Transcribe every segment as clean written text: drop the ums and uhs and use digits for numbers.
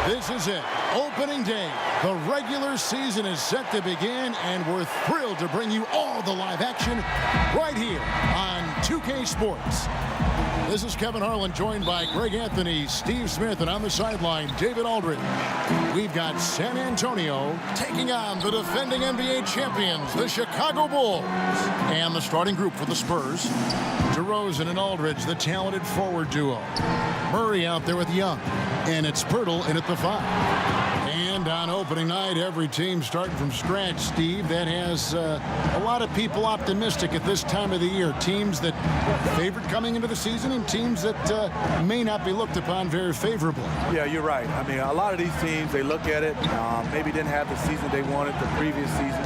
This is it. Opening day. The regular season is set to begin, and we're thrilled to bring you all the live action right here on 2K Sports. This is Kevin Harlan, joined by Greg Anthony, Steve Smith, and on the sideline, David Aldridge. We've got San Antonio taking on the defending NBA champions, the Chicago Bulls. And the starting group for the Spurs, DeRozan and Aldridge, the talented forward duo. Murray out there with Young, and it's Pirtle in at the 5. And on opening night, every team starting from scratch, Steve. That has a lot of people optimistic at this time of the year. Teams that favored coming into the season and teams that may not be looked upon very favorably. Yeah, you're right. I mean, a lot of these teams, they look at it, maybe didn't have the season they wanted the previous season,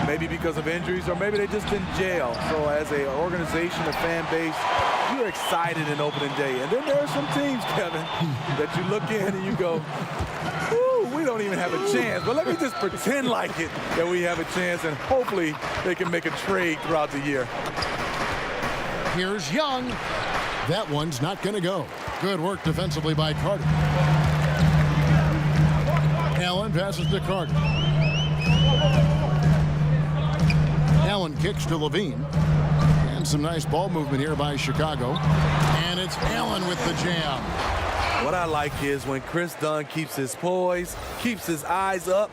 maybe because of injuries, or maybe they just didn't gel. So as an organization, a fan base, you're excited in opening day. And then there are some teams, Kevin, that you look in and you go, we don't even have a chance, but let me just pretend like it that we have a chance, and hopefully they can make a trade throughout the year. Here's Young. That one's not going to go. Good work defensively by Carter. Allen passes to Carter. Allen kicks to Levine. And some nice ball movement here by Chicago. And it's Allen with the jam. What I like is when Chris Dunn keeps his poise, keeps his eyes up,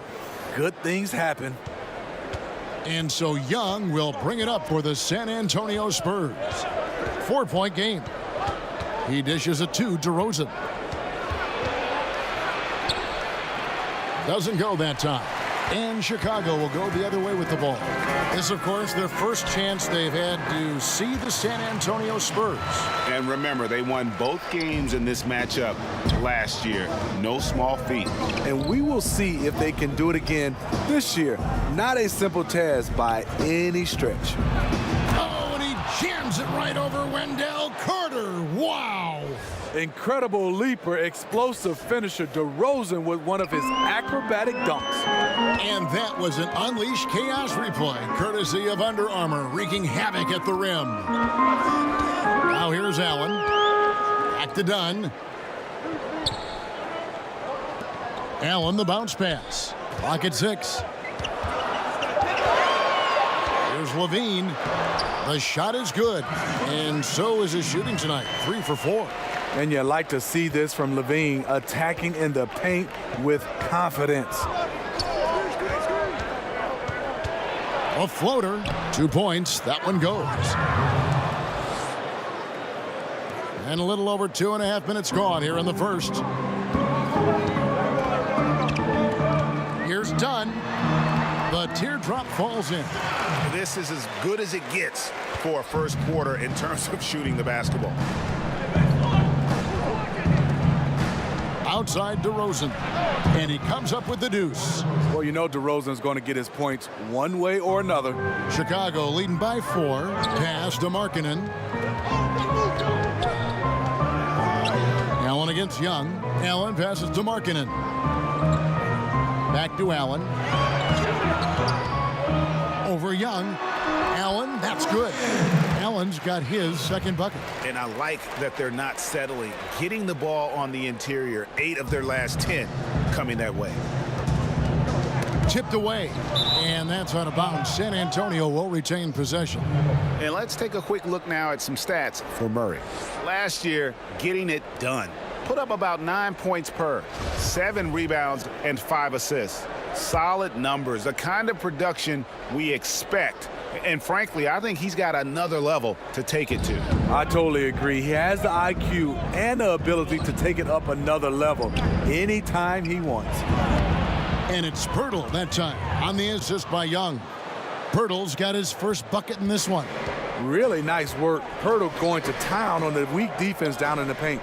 good things happen. And so Young will bring it up for the San Antonio Spurs. 4-point game. He dishes it to DeRozan. Doesn't go that time. And Chicago will go the other way with the ball. This, of course, their first chance they've had to see the San Antonio Spurs. And remember, they won both games in this matchup last year. No small feat. And we will see if they can do it again this year. Not a simple task by any stretch. Oh, and he jams it right over Wendell Carter. Wow. Incredible leaper, explosive finisher, DeRozan with one of his acrobatic dunks. And that was an Unleash Chaos replay, courtesy of Under Armour, wreaking havoc at the rim. Now here's Allen. Back to Dunn. Allen, the bounce pass. Clock at 6. Here's Levine. The shot is good, and so is his shooting tonight. 3 for 4. And you like to see this from Levine, attacking in the paint with confidence. A floater, 2 points. That one goes. And a little over 2.5 minutes gone here in the first. Here's Dunn. The teardrop falls in. This is as good as it gets for a first quarter in terms of shooting the basketball. Outside DeRozan, and he comes up with the deuce. Well, you know DeRozan's going to get his points one way or another. Chicago leading by 4. Pass to Markkanen. Allen against Young. Allen passes to Markkanen. Back to Allen. Over Young. Allen, that's good. Allen's got his second bucket. And I like that they're not settling. Getting the ball on the interior, 8 of their last 10 coming that way. Tipped away, and that's out of bounds. San Antonio will retain possession. And let's take a quick look now at some stats for Murray. Last year, getting it done. Put up about 9 points per, 7 rebounds, and 5 assists. Solid numbers, the kind of production we expect. And frankly, I think he's got another level to take it to. I totally agree. He has the IQ and the ability to take it up another level anytime he wants. And it's Pirtle that time on the assist by Young. Pirtle's got his first bucket in this one. Really nice work. Pirtle going to town on the weak defense down in the paint.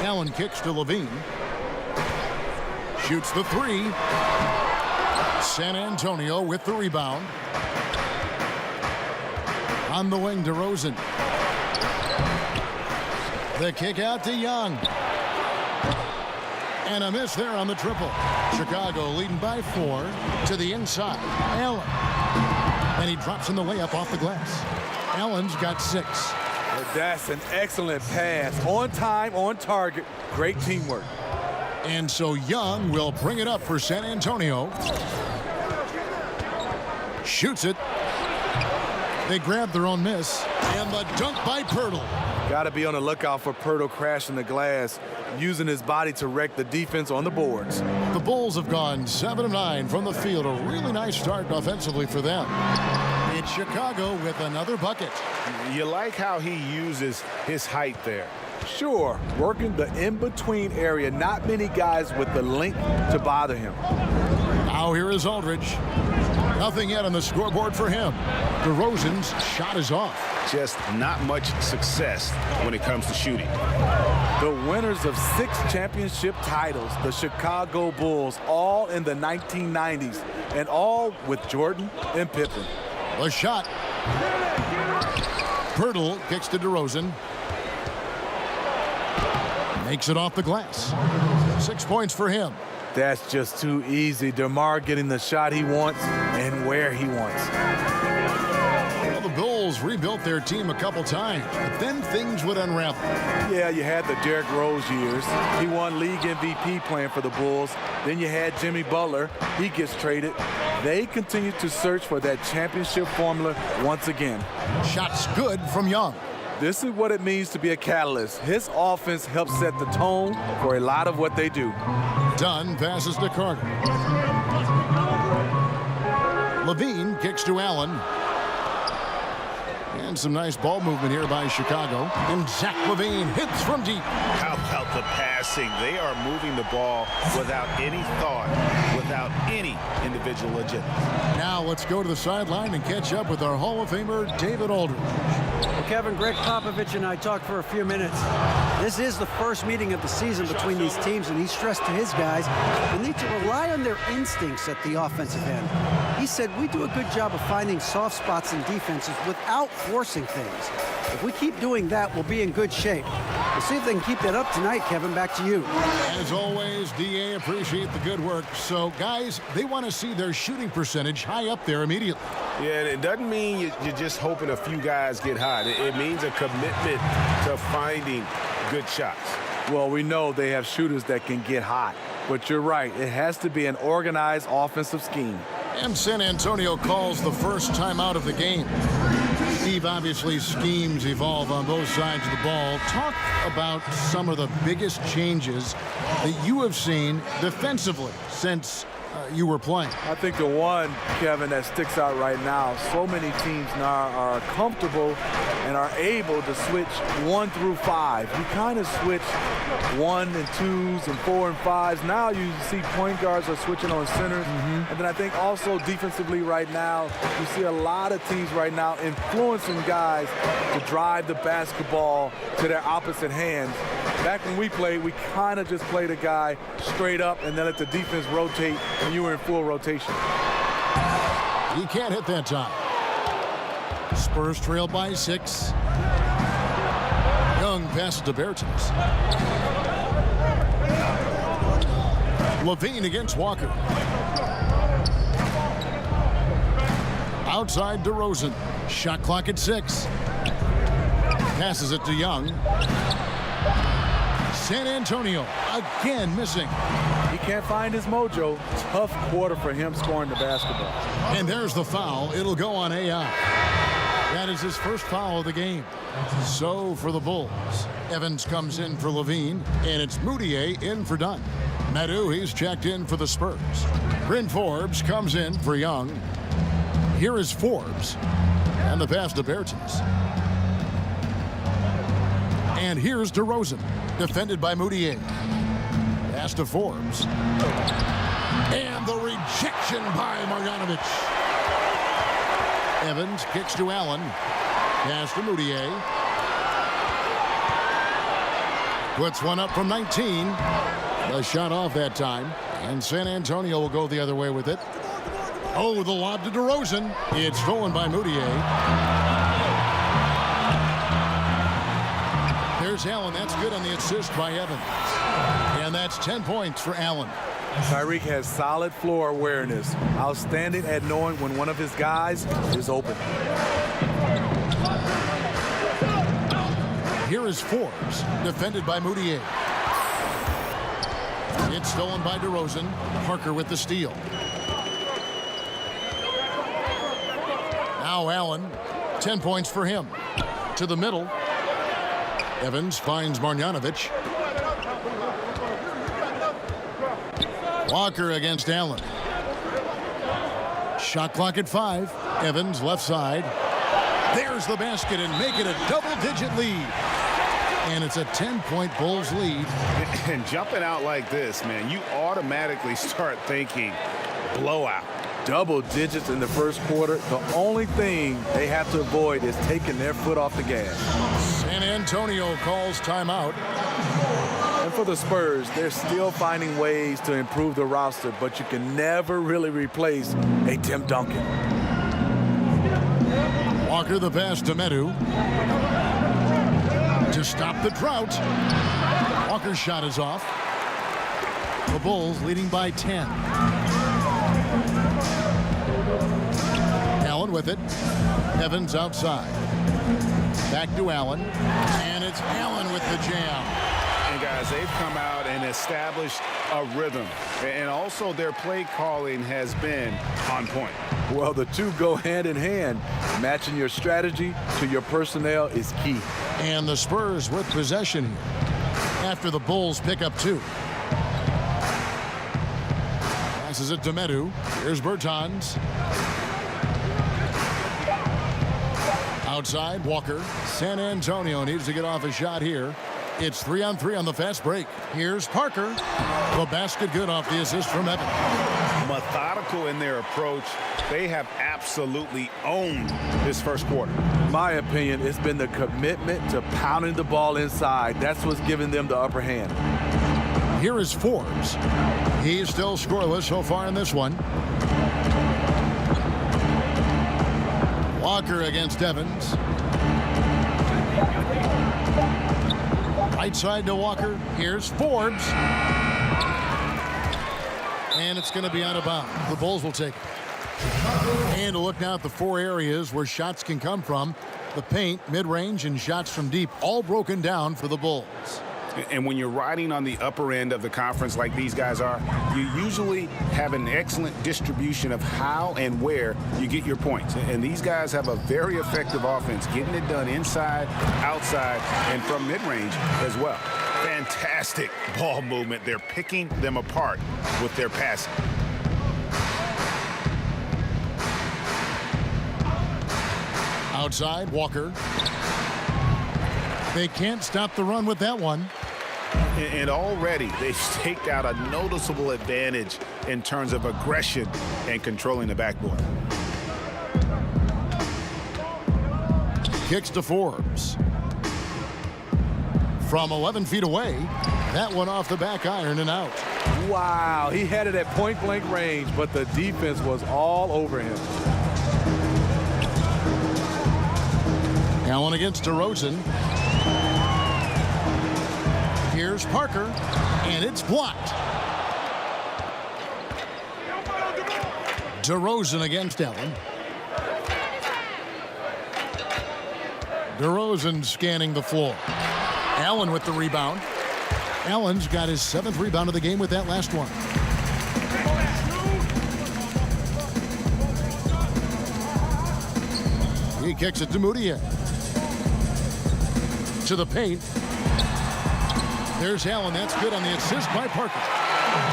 Allen kicks to Levine. Shoots the 3. San Antonio with the rebound. On the wing, DeRozan. The kick out to Young. And a miss there on the triple. Chicago leading by 4 to the inside. Allen. And he drops in the layup off the glass. Allen's got 6. That's an excellent pass. On time, on target. Great teamwork. And so Young will bring it up for San Antonio. Shoots it. They grab their own miss. And the dunk by Pirtle. Got to be on the lookout for Pirtle crashing the glass, using his body to wreck the defense on the boards. The Bulls have gone 7 of 9 from the field. A really nice start offensively for them. It's Chicago with another bucket. You like how he uses his height there. Sure, working the in-between area. Not many guys with the length to bother him. Now here is Aldridge. Nothing yet on the scoreboard for him. DeRozan's shot is off. Just not much success when it comes to shooting. The winners of 6 championship titles, the Chicago Bulls, all in the 1990s, and all with Jordan and Pippen. The shot. Pirtle kicks to DeRozan. Makes it off the glass. 6 points for him. That's just too easy. DeMar getting the shot he wants and where he wants. Well, the Bulls rebuilt their team a couple times, but then things would unravel. Yeah, you had the Derrick Rose years. He won league MVP playing for the Bulls. Then you had Jimmy Butler. He gets traded. They continue to search for that championship formula once again. Shots good from Young. This is what it means to be a catalyst. His offense helps set the tone for a lot of what they do. Dunn passes to Carter. Levine kicks to Allen. And some nice ball movement here by Chicago. And Zach LaVine hits from deep. How about the passing? They are moving the ball without any thought, without any individual agenda. Now let's go to the sideline and catch up with our Hall of Famer, David Aldridge. Well, Kevin, Greg Popovich and I talked for a few minutes. This is the first meeting of the season between these teams, and he stressed to his guys they need to rely on their instincts at the offensive end. He said, we do a good job of finding soft spots in defenses without forcing things. If we keep doing that, we'll be in good shape. We'll see if they can keep that up tonight, Kevin. Back to you. As always, DA, appreciate the good work. So, guys, they want to see their shooting percentage high up there immediately. Yeah, and it doesn't mean you're just hoping a few guys get hot. It means a commitment to finding good shots. Well, we know they have shooters that can get hot. But you're right. It has to be an organized offensive scheme. And San Antonio calls the first timeout of the game. Steve, obviously schemes evolve on both sides of the ball. Talk about some of the biggest changes that you have seen defensively since you were playing. I think the one, Kevin, that sticks out right now, so many teams now are comfortable and are able to switch 1 through 5. You kind of switch 1 and 2s and 4 and 5s. Now you see point guards are switching on centers. And then I think also defensively right now, you see a lot of teams right now influencing guys to drive the basketball to their opposite hands. Back when we played, we kind of just played a guy straight up and then let the defense rotate when you were in full rotation. He can't hit that time. Spurs trail by 6. Young passes to Bertans. Levine against Walker. Outside DeRozan. Shot clock at 6. Passes it to Young. San Antonio again missing. He can't find his mojo. Tough quarter for him scoring the basketball. And there's the foul. It'll go on AI. That is his first foul of the game. So for the Bulls, Evans comes in for Levine, and it's Moutier in for Dunn. Madu, he's checked in for the Spurs. Bryn Forbes comes in for Young. Here is Forbes, and the pass to Bertans. And here's DeRozan, defended by Moutier. Pass to Forbes. And the rejection by Marjanovic. Evans kicks to Allen. Pass to Moutier. Puts one up from 19. The shot off that time. And San Antonio will go the other way with it. Oh, the lob to DeRozan. It's stolen by Moutier. There's Allen. That's good on the assist by Evans. And that's 10 points for Allen. Tyreek has solid floor awareness. Outstanding at knowing when one of his guys is open. here is Forbes, defended by Moutier. It's stolen by DeRozan. Parker with the steal. Now Allen, 10 points for him. To the middle. Evans finds Marjanovic. Walker against Allen. Shot clock at 5. Evans left side. There's the basket and make it a double-digit lead. And it's a 10-point Bulls lead. And jumping out like this, man, you automatically start thinking blowout. Double digits in the first quarter. The only thing they have to avoid is taking their foot off the gas. San Antonio calls timeout. And for the Spurs, they're still finding ways to improve the roster, but you can never really replace a Tim Duncan. Walker the pass to Medu. To stop the drought. Walker's shot is off. The Bulls leading by 10. Allen with it. Evans outside. Back to Allen. And it's Allen with the jam. And guys, they've come out and established a rhythm. And also their play calling has been on point. Well, the two go hand in hand. Matching your strategy to your personnel is key. And the Spurs with possession here after the Bulls pick up 2. Passes it to Medu. Here's Bertans. Outside, Walker. San Antonio needs to get off a shot here. It's 3-on-3 on the fast break. Here's Parker. The basket good off the assist from Evans. Methodical in their approach. They have absolutely owned this first quarter. My opinion, it's been the commitment to pounding the ball inside. That's what's giving them the upper hand. Here is Forbes. He's still scoreless so far in this one. Walker against Evans. Right side to Walker. Here's Forbes. And it's going to be out of bounds. The Bulls will take it. And to look now at the 4 areas where shots can come from. The paint, mid-range, and shots from deep, all broken down for the Bulls. And when you're riding on the upper end of the conference like these guys are, you usually have an excellent distribution of how and where you get your points. And these guys have a very effective offense, getting it done inside, outside, and from mid-range as well. Fantastic ball movement. They're picking them apart with their passing. Outside, Walker. They can't stop the run with that one. And already they've staked out a noticeable advantage in terms of aggression and controlling the backboard. Kicks to Forbes. From 11 feet away, that one off the back iron and out. Wow, he had it at point-blank range, but the defense was all over him. Allen against DeRozan. Here's Parker, and it's blocked. DeRozan against Allen. DeRozan scanning the floor. Allen with the rebound. Allen's got his 7th rebound of the game with that last one. He kicks it to Moutier. To the paint. There's Allen. That's good on the assist by Parker.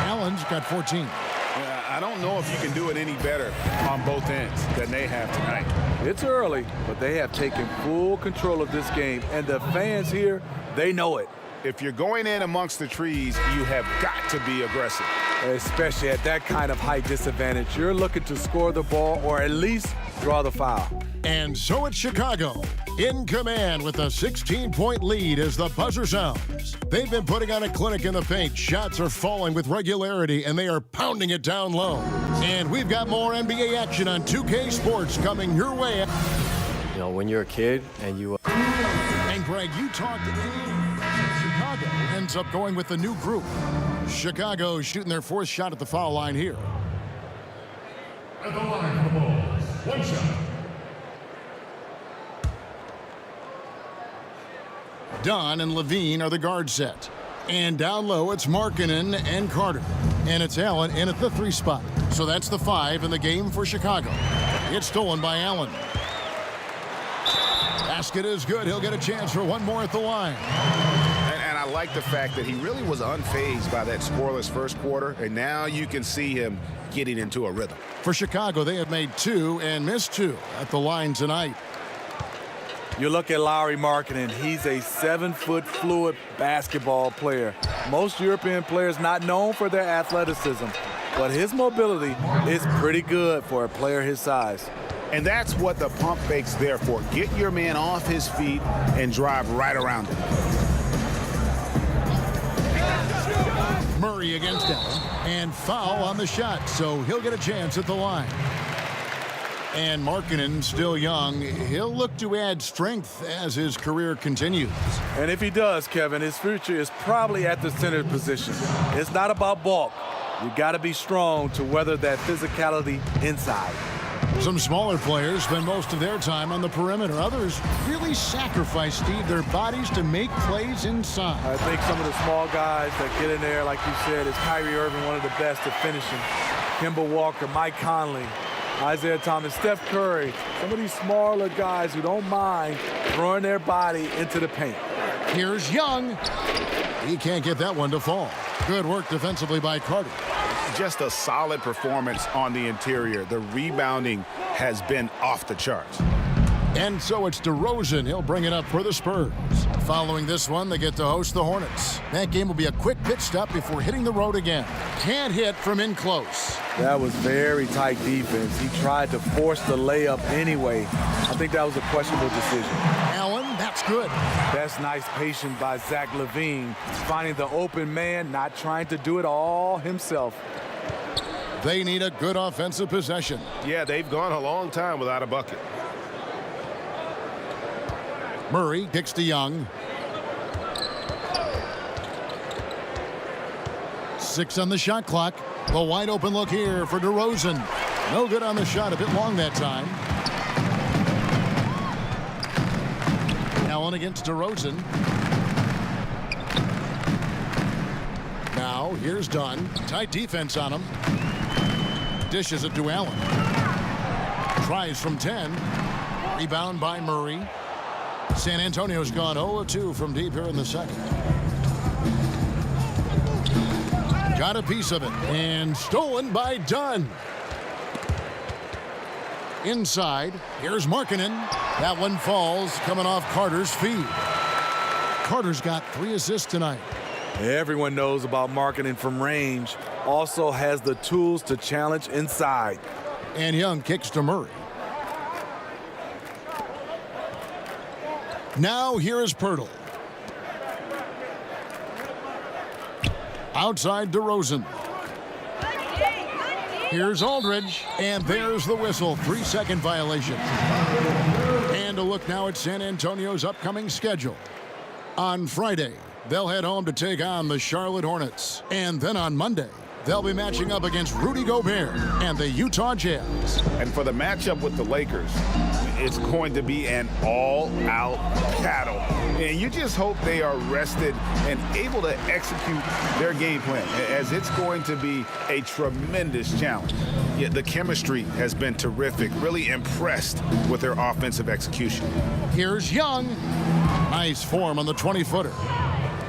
Allen's got 14. I don't know if you can do it any better on both ends than they have tonight. It's early, but they have taken full control of this game, and the fans here, they know it. If you're going in amongst the trees, you have got to be aggressive. Especially at that kind of height disadvantage. You're looking to score the ball or at least draw the foul. And so it's Chicago in command with a 16-point lead as the buzzer sounds. They've been putting on a clinic in the paint. Shots are falling with regularity, and they are pounding it down low. And we've got more NBA action on 2K Sports coming your way. You know, when you're a kid and you... And Greg, you talked to Chicago ends up going with the new group. Chicago shooting their 4th shot at the foul line here. At the line for the Bulls, 1 shot. Dunn and Levine are the guard set. And down low, it's Markkanen and Carter. And it's Allen in at the 3 spot. So that's the 5 in the game for Chicago. It's stolen by Allen. Basket is good. He'll get a chance for one more at the line. And I like the fact that he really was unfazed by that scoreless first quarter. And now you can see him getting into a rhythm. For Chicago, they have made 2 and missed 2 at the line tonight. You look at Lauri Markkanen, he's a 7-foot fluid basketball player. Most European players not known for their athleticism, but his mobility is pretty good for a player his size. And that's what the pump fake's there for. Get your man off his feet and drive right around him. Murray against Allen, and foul on the shot, so he'll get a chance at the line. And Markkanen, still young, he'll look to add strength as his career continues. And if he does, Kevin, his future is probably at the center position. It's not about bulk. You got to be strong to weather that physicality inside. Some smaller players spend most of their time on the perimeter. Others really sacrifice, Steve, their bodies to make plays inside. I think some of the small guys that get in there, like you said, is Kyrie Irving, one of the best at finishing. Kemba Walker, Mike Conley, Isaiah Thomas, Steph Curry, some of these smaller guys who don't mind throwing their body into the paint. Here's Young. He can't get that one to fall. Good work defensively by Carter. Just a solid performance on the interior. The rebounding has been off the charts. And so it's DeRozan. He'll bring it up for the Spurs. Following this one, they get to host the Hornets. That game will be a quick pit stop before hitting the road again. Can't hit from in close. That was very tight defense. He tried to force the layup anyway. I think that was a questionable decision. Allen, that's good. That's nice patience by Zach LaVine, finding the open man, not trying to do it all himself. They need a good offensive possession. Yeah, they've gone a long time without a bucket. Murray kicks to Young. 6 on the shot clock. The wide open look here for DeRozan. No good on the shot, a bit long that time. Allen against DeRozan. Now here's Dunn. Tight defense on him. Dishes it to Allen. Tries from 10. Rebound by Murray. San Antonio's gone 0-2 from deep here in the second. Got a piece of it. And stolen by Dunn. Inside. Here's Markkanen. That one falls coming off Carter's feed. Carter's got 3 assists tonight. Everyone knows about Markkanen from range. Also has the tools to challenge inside. And Young kicks to Murray. Now here is Pirtle. Outside DeRozan. Here's Aldridge. And there's the whistle. 3-second violation. And a look now at San Antonio's upcoming schedule. On Friday, they'll head home to take on the Charlotte Hornets. And then on Monday, they'll be matching up against Rudy Gobert and the Utah Jazz. And for the matchup with the Lakers, it's going to be an all-out battle. And you just hope they are rested and able to execute their game plan, as it's going to be a tremendous challenge. Yet the chemistry has been terrific. Really impressed with their offensive execution. Here's Young. Nice form on the 20-footer.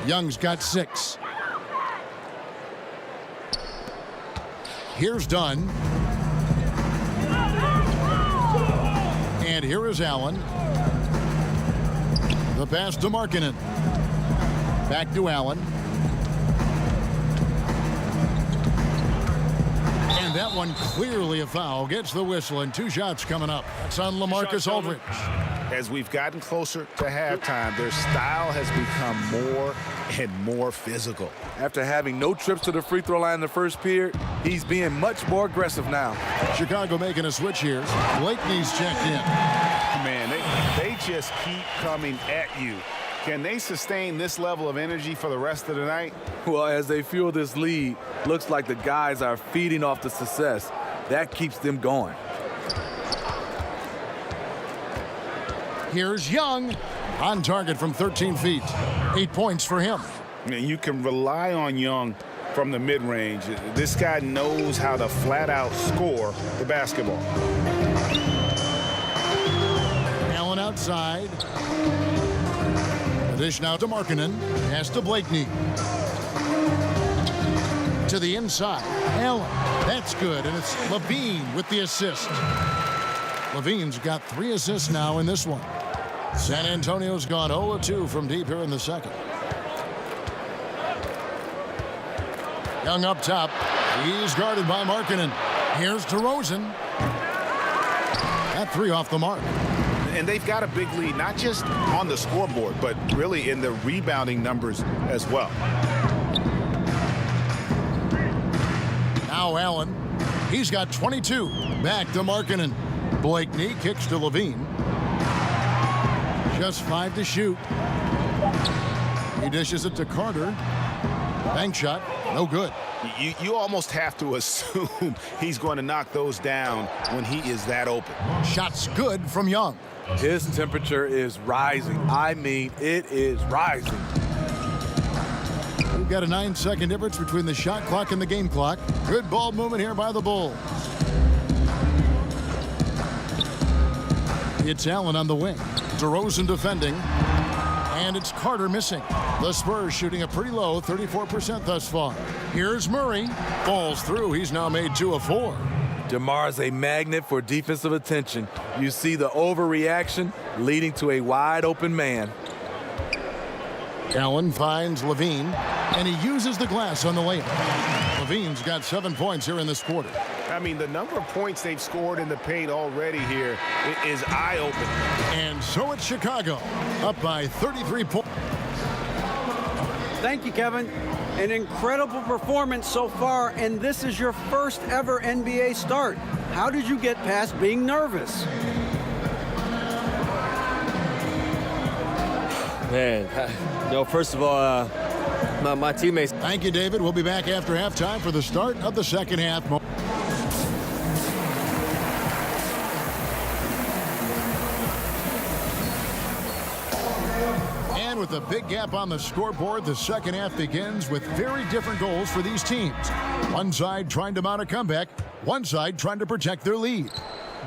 Young's got 6. Here's Dunn. And here is Allen. The pass to Markkanen. Back to Allen. And that one clearly a foul. Gets the whistle, and 2 shots coming up. That's on LaMarcus Aldridge. As we've gotten closer to halftime, their style has become more and more physical. After having no trips to the free throw line in the first period, he's being much more aggressive now. Chicago making a switch here. Blakeney's checked in. Man, they just keep coming at you. Can they sustain this level of energy for the rest of the night? Well, as they fuel this lead, looks like the guys are feeding off the success. That keeps them going. Here's Young. On target from 13 feet. 8 points for him. And you can rely on Young from the mid-range. This guy knows how to flat-out score the basketball. Allen outside. The dish now to Markkanen. Pass to Blakeney. To the inside. Allen. That's good. And it's Levine with the assist. Levine's got 3 assists now in this one. San Antonio's gone 0-2 from deep here in the second. Young up top. He's guarded by Markkanen. Here's DeRozan. That 3 off the mark. And they've got a big lead, not just on the scoreboard, but really in the rebounding numbers as well. Now Allen. He's got 22. Back to Markkanen. Blakeney kicks to Levine. Just 5 to shoot. He dishes it to Carter. Bank shot. No good. You almost have to assume he's going to knock those down when he is that open. Shot's good from Young. His temperature is rising. I mean, it is rising. We've got a 9-second difference between the shot clock and the game clock. Good ball movement here by the Bulls. It's Allen on the wing. DeRozan defending. And it's Carter missing. The Spurs shooting a pretty low 34% thus far. Here's Murray. Falls through. He's now made 2 of 4. DeMar's a magnet for defensive attention. You see the overreaction leading to a wide open man. Allen finds Levine, and he uses the glass on the layup. Levine's got 7 points here in this quarter. I mean, the number of points they've scored in the paint already here is eye-opening. And so it's Chicago, up by 33 points. Thank you, Kevin. An incredible performance so far, and this is your first ever NBA start. How did you get past being nervous? Man, first of all, my teammates. Thank you, David. We'll be back after halftime for the start of the second half. And with a big gap on the scoreboard, the second half begins with very different goals for these teams. One side trying to mount a comeback, one side trying to protect their lead.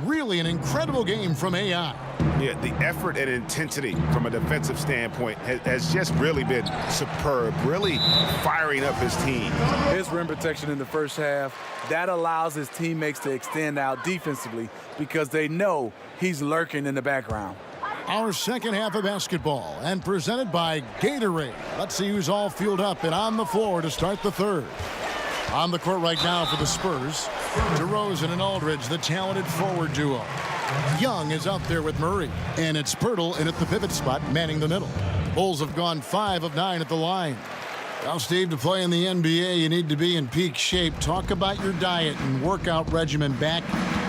Really an incredible game from AI. Yeah, the effort and intensity from a defensive standpoint has just really been superb, really firing up his team. His rim protection in the first half, that allows his teammates to extend out defensively because they know he's lurking in the background. Our second half of basketball, and presented by Gatorade. Let's see who's all fueled up and on the floor to start the third. On the court right now for the Spurs, DeRozan and Aldridge, the talented forward duo. Young is out there with Murray, and it's Pirtle in at the pivot spot, manning the middle. Bulls have gone 5 of 9 at the line. Well, Steve, to play in the NBA, you need to be in peak shape. Talk about your diet and workout regimen back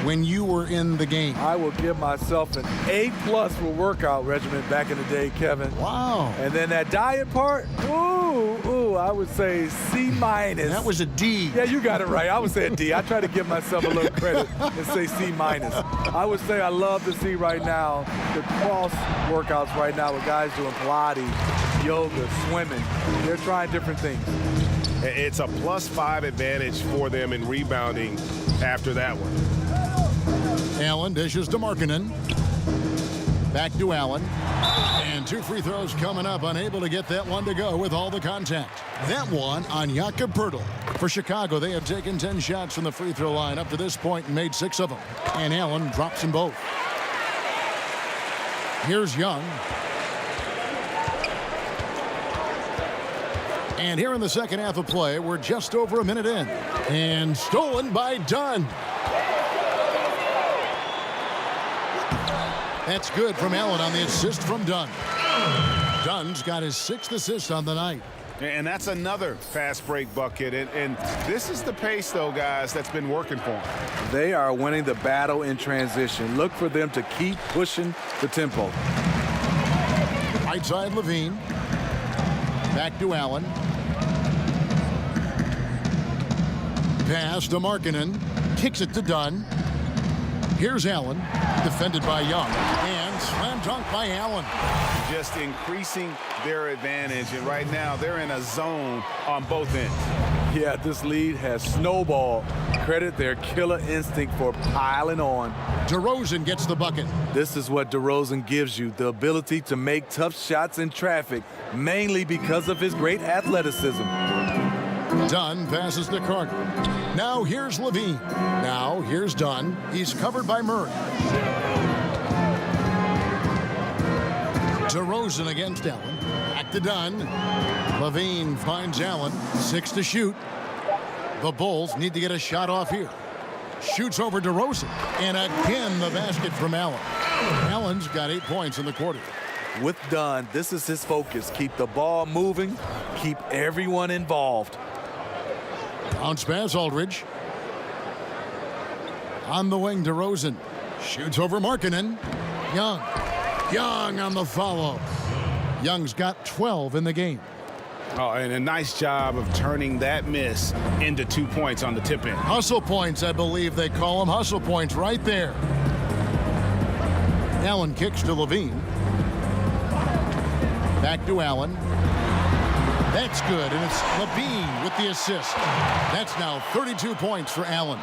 when you were in the game. I will give myself an A+ for workout regimen back in the day, Kevin. Wow. And then that diet part, I would say C-. That was a D. Yeah, you got it right. I would say a D. I try to give myself a little credit and say C-. I would say I love to see right now the cross workouts right now with guys doing Pilates, yoga, swimming. They're trying different things. It's a +5 advantage for them in rebounding after that one. Allen dishes to Markkanen. Back to Allen. And 2 free throws coming up. Unable to get that one to go with all the contact. That one on Jakob Pirtle. For Chicago, they have taken 10 shots from the free throw line up to this point and made 6 of them. And Allen drops them both. Here's Young. And here in the second half of play, we're just over a minute in. And stolen by Dunn. That's good from Allen on the assist from Dunn. Dunn's got his 6th assist on the night. And that's another fast break bucket. And this is the pace, though, guys, that's been working for them. They are winning the battle in transition. Look for them to keep pushing the tempo. Right side Levine. Back to Allen. Pass to Markkanen. Kicks it to Dunn. Here's Allen. Defended by Young. And And slam dunk by Allen. Just increasing their advantage, and right now they're in a zone on both ends. Yeah, this lead has snowballed. Credit their killer instinct for piling on. DeRozan gets the bucket. This is what DeRozan gives you, the ability to make tough shots in traffic, mainly because of his great athleticism. Dunn passes to Carter. Now here's Levine. Now here's Dunn. He's covered by Murray. DeRozan against Allen. Back to Dunn. Levine finds Allen. 6 to shoot. The Bulls need to get a shot off here. Shoots over DeRozan. And again, the basket from Allen. Allen's got 8 points in the quarter. With Dunn, this is his focus. Keep the ball moving. Keep everyone involved. Bounce pass, Aldridge. On the wing, DeRozan. Shoots over Markkanen. Young. Young on the follow. Young's got 12 in the game. Oh, and a nice job of turning that miss into 2 points on the tip in. Hustle points, I believe they call them. Hustle points right there. Allen kicks to Levine. Back to Allen. That's good, and it's Levine with the assist. That's now 32 points for Allen.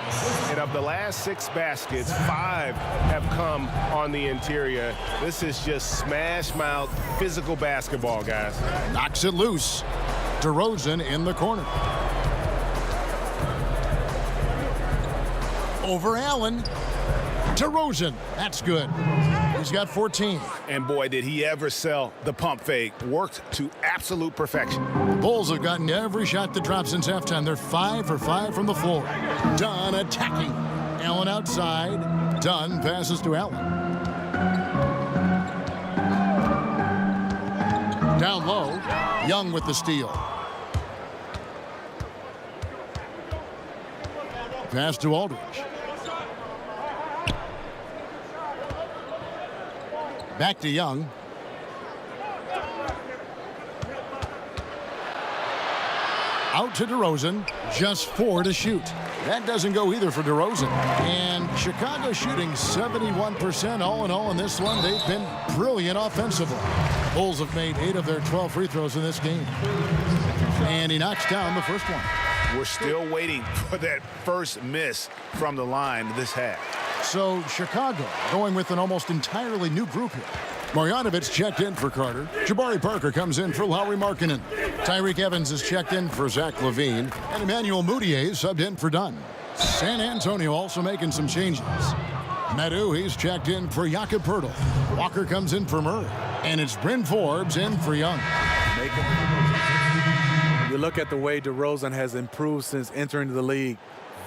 And of the last 6 baskets, 5 have come on the interior. This is just smash mouth physical basketball, guys. Knocks it loose. DeRozan in the corner. Over Allen. DeRozan. That's good. He's got 14. And boy, did he ever sell the pump fake. Worked to absolute perfection. Bulls have gotten every shot to drop since halftime. They're 5 for 5 from the floor. Dunn attacking. Allen outside. Dunn passes to Allen. Down low. Young with the steal. Pass to Aldridge. Back to Young. Out to DeRozan. Just 4 to shoot. That doesn't go either for DeRozan. And Chicago shooting 71% all in all in this one. They've been brilliant offensively. Bulls have made 8 of their 12 free throws in this game. And he knocks down the first one. We're still waiting for that first miss from the line this half. So Chicago going with an almost entirely new group here. Marjanovic checked in for Carter. Jabari Parker comes in for Lauri Markkanen. Tyreek Evans is checked in for Zach LaVine. And Emmanuel Mudiay subbed in for Dunn. San Antonio also making some changes. Medu, he's checked in for Jakob Poeltl. Walker comes in for Murray. And it's Bryn Forbes in for Young. You look at the way DeRozan has improved since entering the league.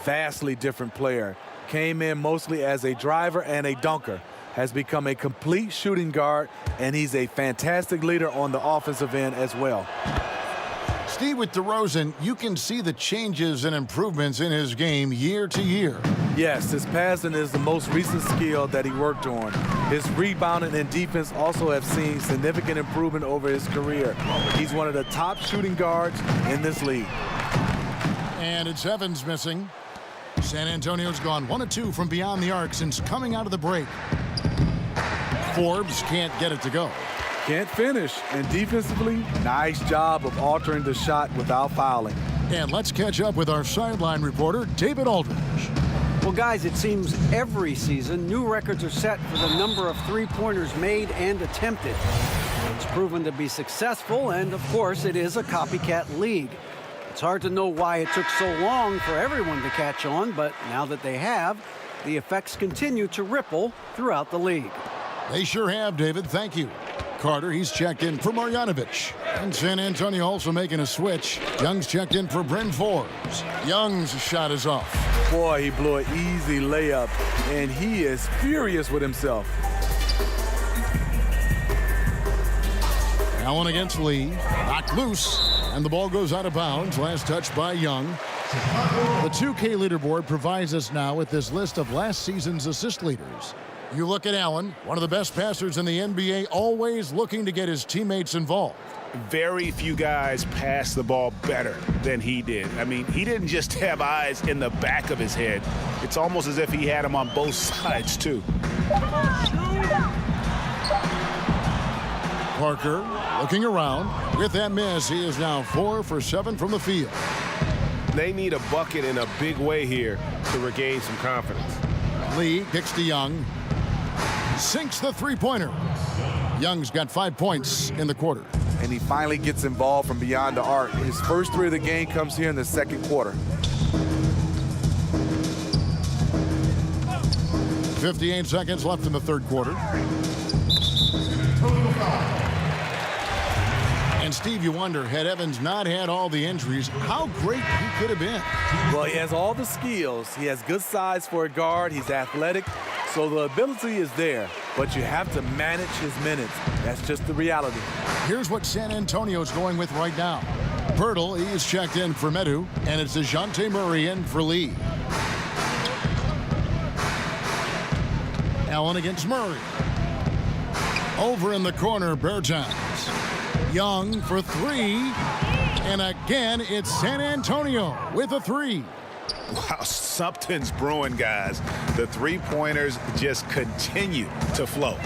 Vastly different player. Came in mostly as a driver and a dunker. Has become a complete shooting guard, and he's a fantastic leader on the offensive end as well. Steve, with DeRozan, you can see the changes and improvements in his game year to year. Yes, his passing is the most recent skill that he worked on. His rebounding and defense also have seen significant improvement over his career. He's one of the top shooting guards in this league. And it's Evans missing. San Antonio's gone 1 of 2 from beyond the arc since coming out of the break. Forbes can't get it to go. Can't finish, and defensively, nice job of altering the shot without fouling. And let's catch up with our sideline reporter, David Aldridge. Well, guys, it seems every season new records are set for the number of three-pointers made and attempted. It's proven to be successful, and of course, it is a copycat league. It's hard to know why it took so long for everyone to catch on, but now that they have, the effects continue to ripple throughout the league. They sure have, David. Thank you. Carter, he's checked in for Marjanovic. And San Antonio also making a switch. Young's checked in for Bryn Forbes. Young's shot is off. Boy, he blew an easy layup, and he is furious with himself. Allen against Lee. Knocked loose. And the ball goes out of bounds. Last touch by Young. The 2K leaderboard provides us now with this list of last season's assist leaders. You look at Allen, one of the best passers in the NBA, always looking to get his teammates involved. Very few guys pass the ball better than he did. I mean, he didn't just have eyes in the back of his head. It's almost as if he had them on both sides, too. Parker looking around. With that miss, he is now 4 for 7 from the field. They need a bucket in a big way here to regain some confidence. Lee kicks to Young. Sinks the three-pointer. Young's got 5 points in the quarter. And he finally gets involved from beyond the arc. His first 3 of the game comes here in the second quarter. 58 seconds left in the third quarter. And Steve, you wonder, had Evans not had all the injuries, how great he could have been. Well, he has all the skills. He has good size for a guard. He's athletic. So the ability is there, but you have to manage his minutes. That's just the reality. Here's what San Antonio's going with right now. Pirtle, he is checked in for Medu, and it's DeJounte Murray in for Lee. Allen against Murray. Over in the corner, Bertans. Young for 3. And again, it's San Antonio with a 3. Wow, something's brewing, guys. The three-pointers just continue to flow.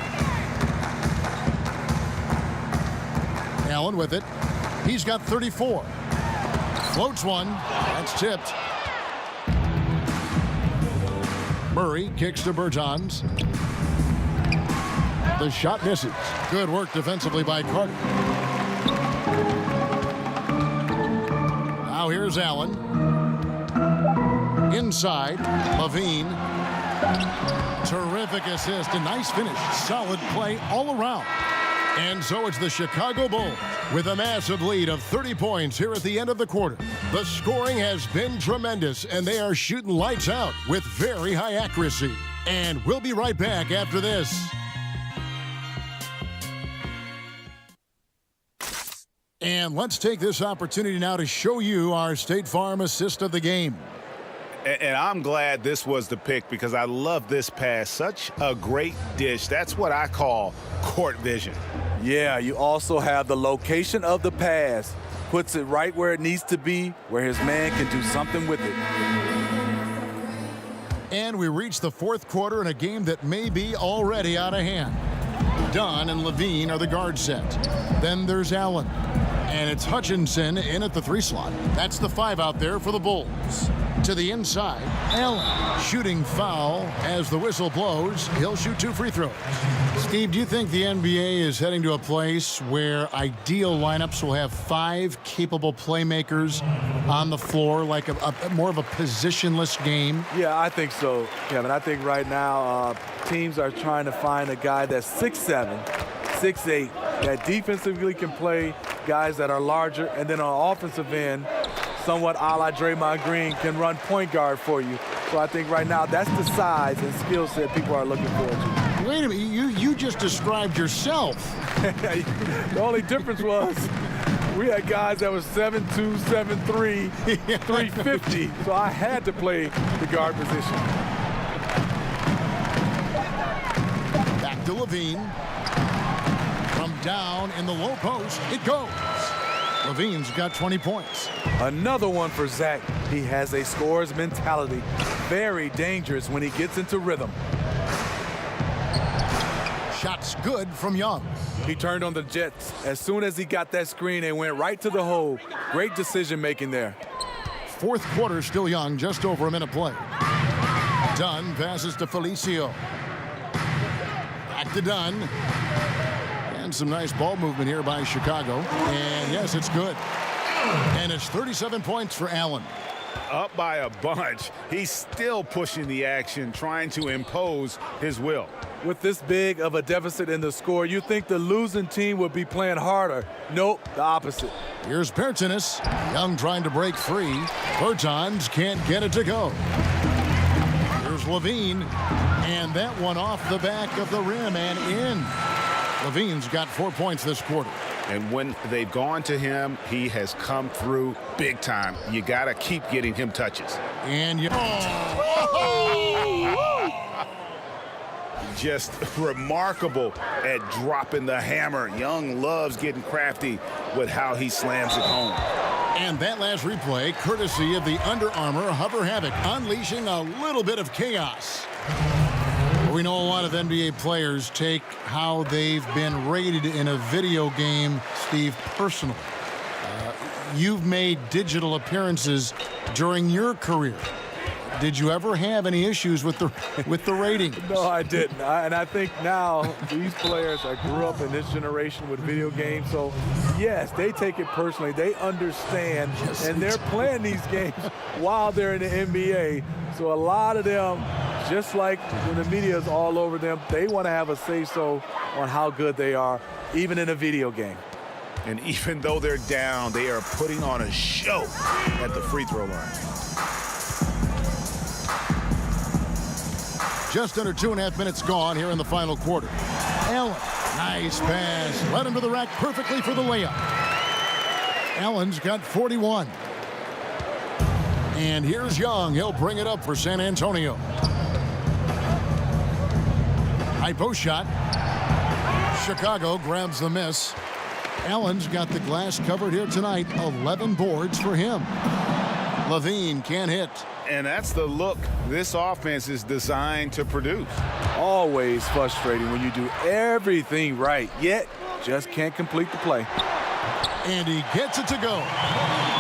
Allen with it. He's got 34. Floats one. That's tipped. Murray kicks to Bertans. The shot misses. Good work defensively by Carter. Now here's Allen. Inside, Levine. Terrific assist, a nice finish. Solid play all around. And so it's the Chicago Bulls with a massive lead of 30 points here at the end of the quarter. The scoring has been tremendous, and they are shooting lights out with very high accuracy. And we'll be right back after this. And let's take this opportunity now to show you our State Farm assist of the game. And I'm glad this was the pick because I love this pass. Such a great dish. That's what I call court vision. Yeah, you also have the location of the pass. Puts it right where it needs to be, where his man can do something with it. And we reach the fourth quarter in a game that may be already out of hand. Dunn and Levine are the guard set. Then there's Allen. And it's Hutchinson in at the 3 slot. That's the 5 out there for the Bulls. To the inside, Allen shooting foul as the whistle blows. He'll shoot 2 free throws. Steve, do you think the NBA is heading to a place where ideal lineups will have 5 capable playmakers on the floor, like a more of a positionless game? Yeah, I think so, Kevin. I think right now teams are trying to find a guy that's 6'7", 6'8", that defensively can play, guys that are larger, and then on offensive end, somewhat a la Draymond Green, can run point guard for you. So I think right now that's the size and skill set people are looking forward to. Wait a minute, you just described yourself. The only difference was we had guys that were 7'2", 7'3", 350, so I had to play the guard position. Back to Levine. From down in the low post, it goes. Levine's got 20 points. Another one for Zach. He has a scorer's mentality. Very dangerous when he gets into rhythm. Shots good from Young. He turned on the Jets. As soon as he got that screen, they went right to the hole. Great decision making there. Fourth quarter still Young, just over a minute play. Dunn passes to Felicio. Back to Dunn. And some nice ball movement here by Chicago. And yes, it's good. And it's 37 points for Allen. Up by a bunch. He's still pushing the action, trying to impose his will. With this big of a deficit in the score, you think the losing team would be playing harder. Nope, the opposite. Here's Bertans. Young trying to break free. Bertans can't get it to go. Here's Levine. And that one off the back of the rim and in. Levine's got 4 points this quarter. And when they've gone to him, he has come through big time. You got to keep getting him touches. And you... Just remarkable at dropping the hammer. Young loves getting crafty with how he slams it home. And that last replay, courtesy of the Under Armour Hover Havoc, unleashing a little bit of chaos. We know a lot of NBA players take how they've been rated in a video game, Steve, personally. You've made digital appearances during your career. Did you ever have any issues with the rating? No, I didn't. And I think now these players grew up in this generation with video games. So, yes, they take it personally. They understand, and they're playing these games while they're in the NBA. So a lot of them, just like when the media is all over them, they want to have a say-so on how good they are, even in a video game. And even though they're down, they are putting on a show at the free throw line. Just under 2.5 minutes gone here in the final quarter. Allen, nice pass. Led him to the rack perfectly for the layup. Allen's got 41. And here's Young. He'll bring it up for San Antonio. High post shot. Chicago grabs the miss. Allen's got the glass covered here tonight. 11 boards for him. Levine can't hit. And that's the look this offense is designed to produce. Always frustrating when you do everything right, yet just can't complete the play. And he gets it to go.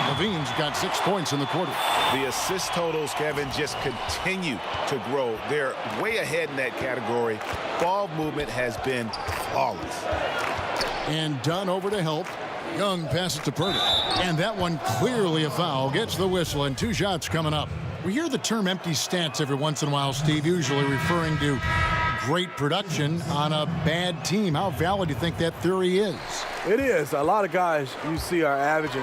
Levine's got 6 points in the quarter. The assist totals, Kevin, just continue to grow. They're way ahead in that category. Ball movement has been flawless. And Dunn over to help. Young passes to Purdy. And that one clearly a foul. Gets the whistle, and 2 shots coming up. We hear the term empty stats every once in a while, Steve, usually referring to great production on a bad team. How valid do you think that theory is? It is. A lot of guys you see are averaging,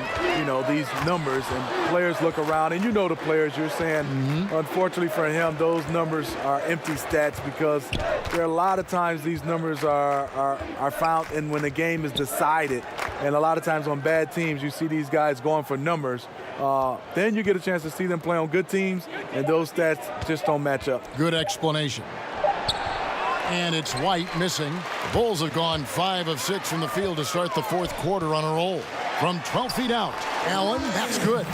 these numbers, and players look around, and the players you're saying, unfortunately for him, those numbers are empty stats because there are a lot of times these numbers are found in when the game is decided. And a lot of times on bad teams, you see these guys going for numbers. Then you get a chance to see them play on good teams, and those stats just don't match up. Good explanation. And it's White missing. The Bulls have gone 5 of 6 from the field to start the fourth quarter on a roll. From 12 feet out, Allen, that's good.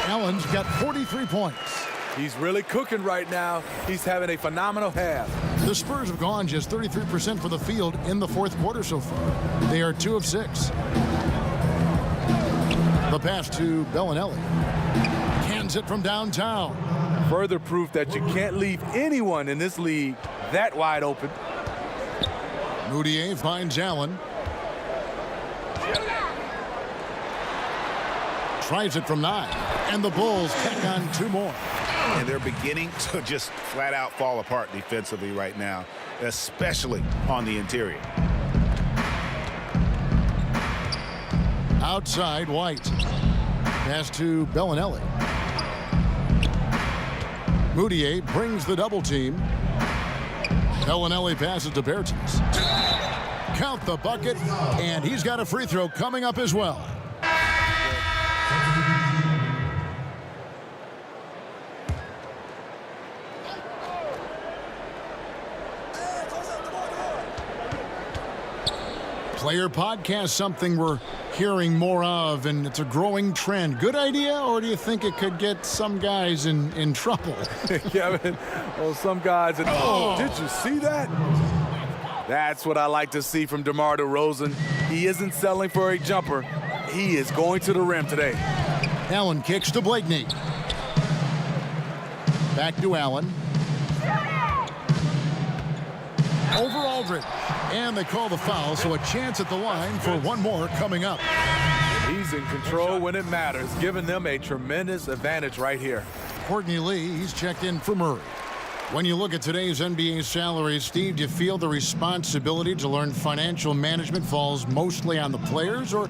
Allen's got 43 points. He's really cooking right now. He's having a phenomenal half. The Spurs have gone just 33% for the field in the fourth quarter so far. They are 2 of 6. The pass to Bellinelli. Cans it from downtown. Further proof that you can't leave anyone in this league that wide open. Moutier finds Allen. Tries it from 9. And the Bulls tack on 2 more. And they're beginning to just flat out fall apart defensively right now, especially on the interior. Outside, White. Pass to Bellinelli. Moutier brings the double team. Bellinelli passes to Bertens. Count the bucket, and he's got a free throw coming up as well. Player podcast, something we're hearing more of, and it's a growing trend. Good idea, or do you think it could get some guys in trouble? Kevin, some guys. Did you see that? That's what I like to see from DeMar DeRozan. He isn't settling for a jumper. He is going to the rim today. Allen kicks to Blakeney. Back to Allen. Over Aldridge. And they call the foul, so a chance at the line for one more coming up. He's in control when it matters, giving them a tremendous advantage right here. Courtney Lee, he's checked in for Murray. When you look at today's NBA salaries, Steve, do you feel the responsibility to learn financial management falls mostly on the players, or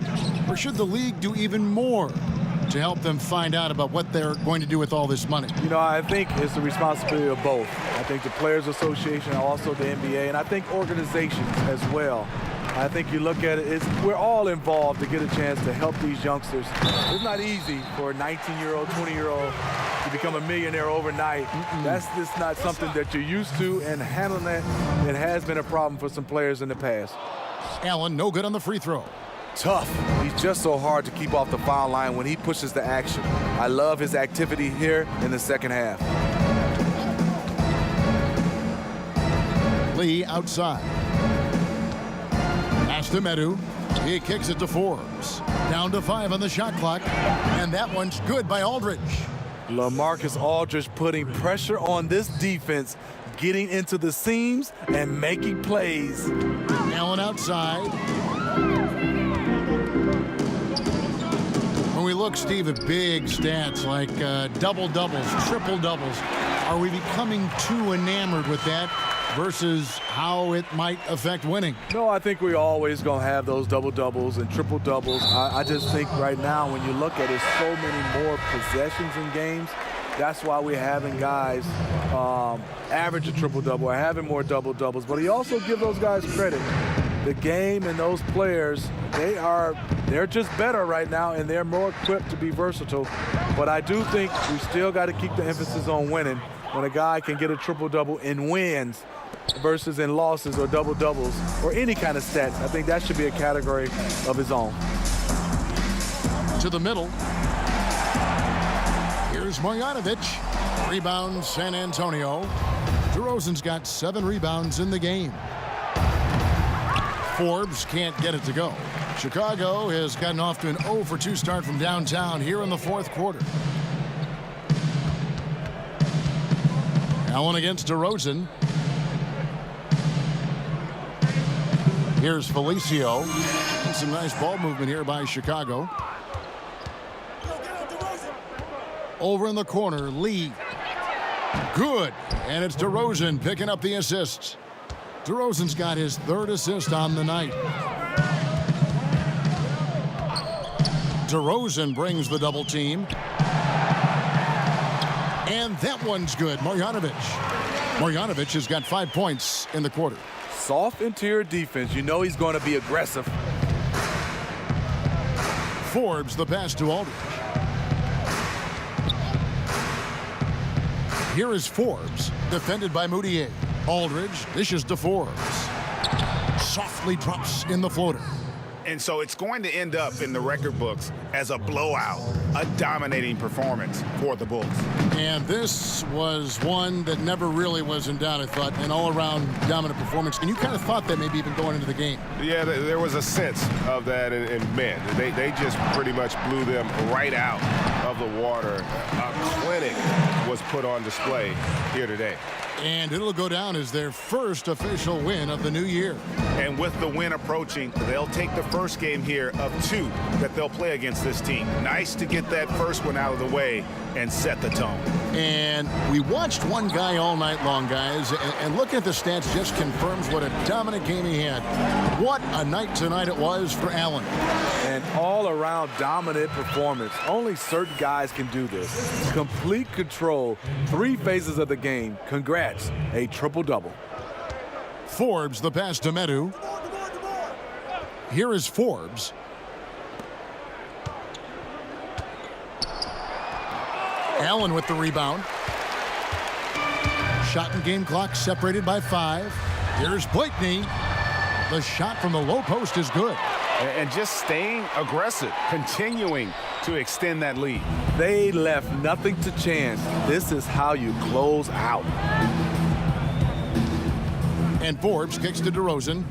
should the league do even more to help them find out about what they're going to do with all this money? I think it's the responsibility of both. I think the Players Association and also the NBA, and I think organizations as well. I think you look at it, we're all involved to get a chance to help these youngsters. It's not easy for a 19-year-old, 20-year-old to become a millionaire overnight. That's just not something that you're used to, and handling that, it has been a problem for some players in the past. Allen, no good on the free throw. Tough. He's just so hard to keep off the foul line when he pushes the action. I love his activity here in the second half. Lee outside. Pass to Medu. He kicks it to Forbes. Down to 5 on the shot clock. And that one's good by Aldridge. LaMarcus Aldridge putting pressure on this defense, getting into the seams and making plays. Allen outside. When we look, Steve, at big stats like double-doubles, triple-doubles, are we becoming too enamored with that versus how it might affect winning? No, I think we're always going to have those double-doubles and triple-doubles. I just think right now when you look at it, so many more possessions in games. That's why we're having guys average a triple-double or having more double-doubles. But he also gives those guys credit. The game and those players, they're just better right now, and they're more equipped to be versatile. But I do think we still got to keep the emphasis on winning. When a guy can get a triple-double in wins versus in losses or double-doubles or any kind of stats, I think that should be a category of his own. To the middle. Here's Marjanovic. Rebound San Antonio. DeRozan's got 7 rebounds in the game. Forbes can't get it to go. Chicago has gotten off to an 0 for 2 start from downtown here in the 4th quarter. Allen against DeRozan. Here's Felicio. Some nice ball movement here by Chicago. Over in the corner, Lee. Good. And it's DeRozan picking up the assists. DeRozan's got his 3rd assist on the night. DeRozan brings the double team. And that one's good. Marjanovic has got 5 points in the quarter. Soft interior defense. You know he's going to be aggressive. Forbes the pass to Aldridge. Here is Forbes, defended by Moutier. Aldridge dishes to Forbes. Softly drops in the floater. And so it's going to end up in the record books as a blowout, a dominating performance for the Bulls. And this was one that never really was in doubt, I thought, an all-around dominant performance. And you kind of thought that maybe even going into the game. Yeah, there was a sense of that, and man, they just pretty much blew them right out of the water. A clinic was put on display here today. And it'll go down as their first official win of the new year. And with the win approaching, they'll take the first game here of 2 that they'll play against this team. Nice to get that first one out of the way and set the tone. And we watched one guy all night long, guys, and looking at the stats just confirms what a dominant game he had. What a night tonight it was for Allen. An all-around dominant performance. Only certain guys can do this. Complete control, 3 phases of the game. Congrats, a triple-double. Forbes the pass to Medu. Here is Forbes. Allen with the rebound. Shot and game clock separated by 5. Here's Blakeney. The shot from the low post is good. And just staying aggressive, continuing to extend that lead. They left nothing to chance. This is how you close out. And Forbes kicks to DeRozan.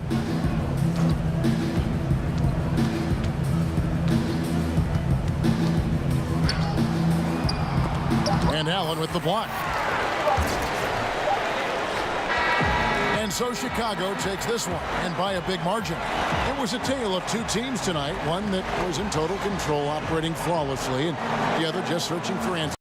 And Allen with the block. And so Chicago takes this one, and by a big margin. It was a tale of 2 teams tonight, one that was in total control, operating flawlessly, and the other just searching for answers.